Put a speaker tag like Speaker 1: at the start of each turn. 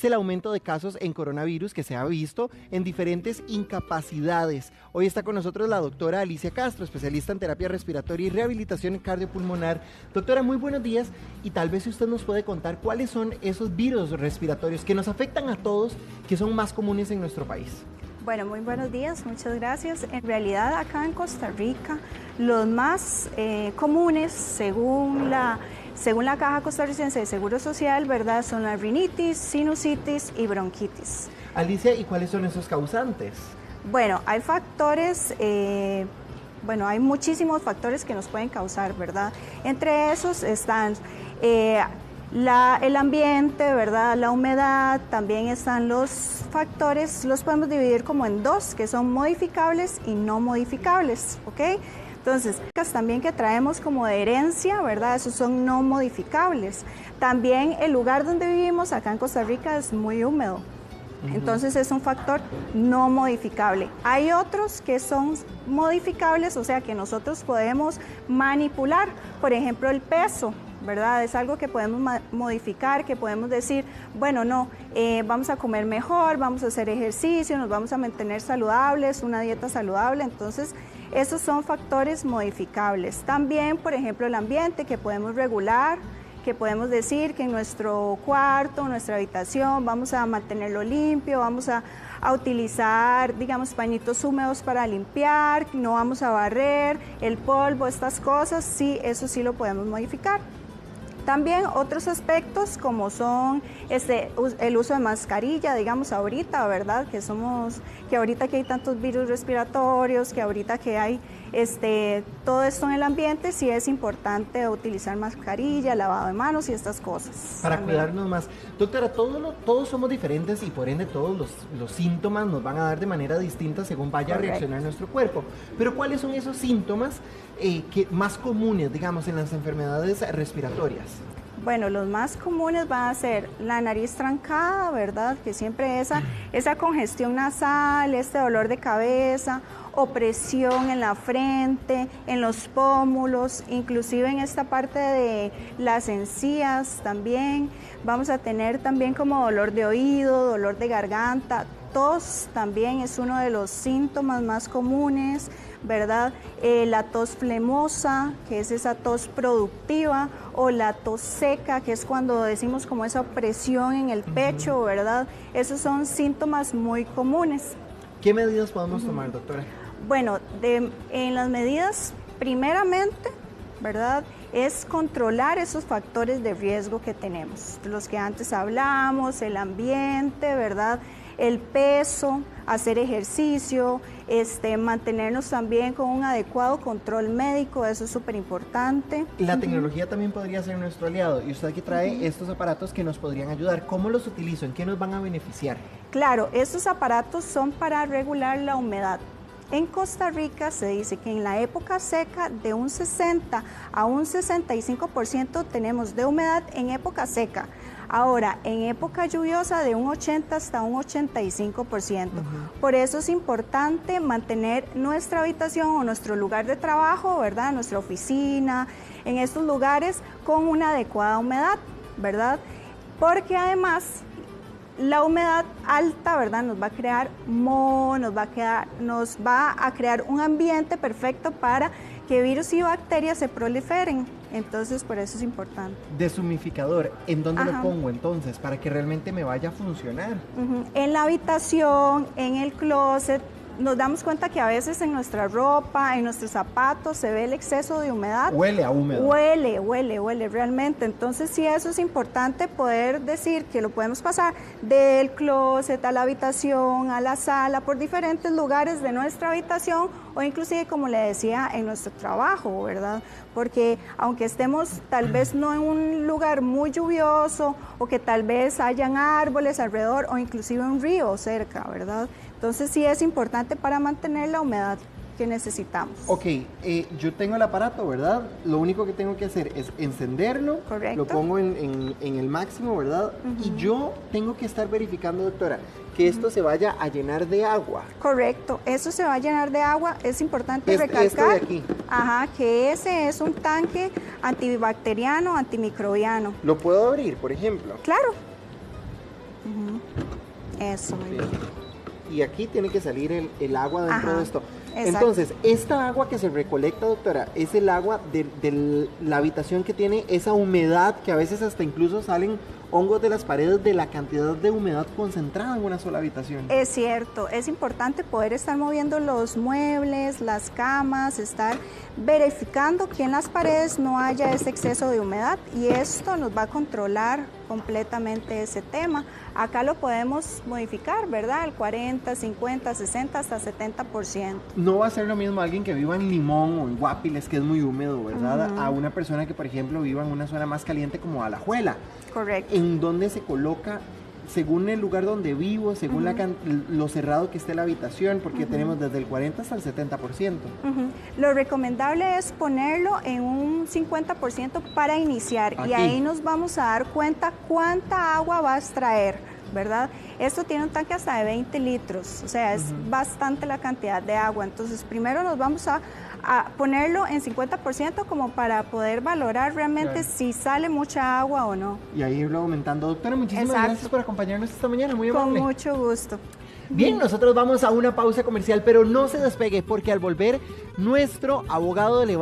Speaker 1: es el aumento de casos en coronavirus que se ha visto en diferentes incapacidades. Hoy está con nosotros la doctora Alicia Castro, especialista en terapia respiratoria y rehabilitación cardiopulmonar. Doctora, muy buenos días, y tal vez usted nos puede contar cuáles son esos virus respiratorios que nos afectan a todos, que son más comunes en nuestro país.
Speaker 2: Bueno, muy buenos días, muchas gracias. En realidad acá en Costa Rica los más comunes, según la Caja Costarricense de Seguro Social, ¿verdad?, son la rinitis, sinusitis y bronquitis.
Speaker 1: Alicia, ¿y cuáles son esos causantes?
Speaker 2: Bueno, hay factores, hay muchísimos factores que nos pueden causar, ¿verdad? Entre esos están el ambiente, ¿verdad?, la humedad. También están los factores, los podemos dividir como en dos, que son modificables y no modificables, ¿ok? Entonces, también que traemos como de herencia, ¿verdad?, esos son no modificables. También el lugar donde vivimos acá en Costa Rica es muy húmedo. Entonces es un factor no modificable. Hay otros que son modificables, o sea que nosotros podemos manipular. Por ejemplo, el peso, ¿verdad? Es algo que podemos modificar, que podemos decir, bueno, no, vamos a comer mejor, vamos a hacer ejercicio, nos vamos a mantener saludables, una dieta saludable. Entonces, esos son factores modificables. También, por ejemplo, el ambiente que podemos regular, que podemos decir que en nuestro cuarto, nuestra habitación, vamos a mantenerlo limpio, vamos a utilizar, digamos, pañitos húmedos para limpiar, no vamos a barrer, el polvo, estas cosas, sí, eso sí lo podemos modificar. También otros aspectos como son el uso de mascarilla, digamos ahorita, ¿verdad? Que ahorita que hay tantos virus respiratorios, que ahorita que hay todo esto en el ambiente, sí es importante utilizar mascarilla, lavado de manos y estas cosas.
Speaker 1: Para cuidarnos más. Doctora, todos somos diferentes y por ende todos los síntomas nos van a dar de manera distinta según vaya a reaccionar nuestro cuerpo. Pero ¿cuáles son esos síntomas más comunes, digamos, en las enfermedades respiratorias?
Speaker 2: Bueno, los más comunes van a ser la nariz trancada, ¿verdad? Que siempre esa congestión nasal, dolor de cabeza, opresión en la frente, en los pómulos, inclusive en esta parte de las encías también. Vamos a tener también como dolor de oído, dolor de garganta. Tos también es uno de los síntomas más comunes, ¿verdad? La tos flemosa, que es esa tos productiva, o la tos seca, que es cuando decimos como esa opresión en el pecho, ¿verdad? Esos son síntomas muy comunes.
Speaker 1: ¿Qué medidas podemos tomar, doctora?
Speaker 2: Bueno, en las medidas, primeramente, ¿verdad?, es controlar esos factores de riesgo que tenemos, los que antes hablamos, el ambiente, ¿verdad?, el peso, hacer ejercicio, mantenernos también con un adecuado control médico, eso es súper importante.
Speaker 1: La tecnología también podría ser nuestro aliado, y usted aquí trae estos aparatos que nos podrían ayudar. ¿Cómo los utilizo? ¿En qué nos van a beneficiar?
Speaker 2: Claro, estos aparatos son para regular la humedad. En Costa Rica se dice que en la época seca de un 60 a un 65% tenemos de humedad en época seca. Ahora, en época lluviosa de un 80 hasta un 85%. Por eso es importante mantener nuestra habitación o nuestro lugar de trabajo, ¿verdad?, nuestra oficina, en estos lugares con una adecuada humedad, ¿verdad? Porque además la humedad alta, ¿verdad?, nos va a crear moho, nos va a crear un ambiente perfecto para que virus y bacterias se proliferen. Entonces, por eso es importante.
Speaker 1: Deshumificador, ¿en dónde lo pongo entonces para que realmente me vaya a funcionar?
Speaker 2: En la habitación, en el closet. Nos damos cuenta que a veces en nuestra ropa, en nuestros zapatos se ve el exceso de humedad.
Speaker 1: Huele a húmedo.
Speaker 2: Huele realmente. Entonces sí, eso es importante poder decir que lo podemos pasar del closet a la habitación, a la sala, por diferentes lugares de nuestra habitación o inclusive, como le decía, en nuestro trabajo, ¿verdad? Porque aunque estemos tal vez no en un lugar muy lluvioso o que tal vez hayan árboles alrededor o inclusive un río cerca, ¿verdad? Entonces sí es importante para mantener la humedad que necesitamos.
Speaker 1: Ok, yo tengo el aparato, ¿verdad? Lo único que tengo que hacer es encenderlo.
Speaker 2: Correcto.
Speaker 1: Lo pongo en el máximo, ¿verdad? Y yo tengo que estar verificando, doctora, que esto se vaya a llenar de agua.
Speaker 2: Correcto, eso se va a llenar de agua. Es importante recalcar
Speaker 1: esto de aquí.
Speaker 2: Que ese es un tanque antibacteriano, antimicrobiano.
Speaker 1: ¿Lo puedo abrir, por ejemplo?
Speaker 2: Claro. Eso, muy bien.
Speaker 1: Y aquí tiene que salir el agua dentro
Speaker 2: Ajá,
Speaker 1: de esto.
Speaker 2: exacto.
Speaker 1: Entonces, esta agua que se recolecta, doctora, es el agua de la habitación que tiene esa humedad, que a veces hasta incluso salen hongos de las paredes de la cantidad de humedad concentrada en una sola habitación.
Speaker 2: Es cierto, es importante poder estar moviendo los muebles, las camas, estar verificando que en las paredes no haya ese exceso de humedad, y esto nos va a controlar completamente ese tema. Acá lo podemos modificar, ¿verdad? El 40, 50, 60, hasta 70%.
Speaker 1: No va a ser lo mismo alguien que viva en Limón o en Guapiles, que es muy húmedo, ¿verdad? A una persona que, por ejemplo, viva en una zona más caliente como Alajuela.
Speaker 2: Correcto.
Speaker 1: En donde se coloca según el lugar donde vivo, según lo cerrado que esté la habitación, porque tenemos desde el 40 hasta el 70%.
Speaker 2: Lo recomendable es ponerlo en un 50% para iniciar.
Speaker 1: Aquí.
Speaker 2: Y ahí nos vamos a dar cuenta cuánta agua va a extraer, ¿verdad? Esto tiene un tanque hasta de 20 litros, o sea, es bastante la cantidad de agua. Entonces, primero nos vamos a ponerlo en 50% como para poder valorar realmente si sale mucha agua o no.
Speaker 1: Y ahí irlo aumentando. Doctora, muchísimas
Speaker 2: Exacto.
Speaker 1: gracias por acompañarnos esta mañana, muy
Speaker 2: Con
Speaker 1: amable.
Speaker 2: mucho gusto.
Speaker 1: Bien, nosotros vamos a una pausa comercial, pero no se despegue porque al volver nuestro abogado le va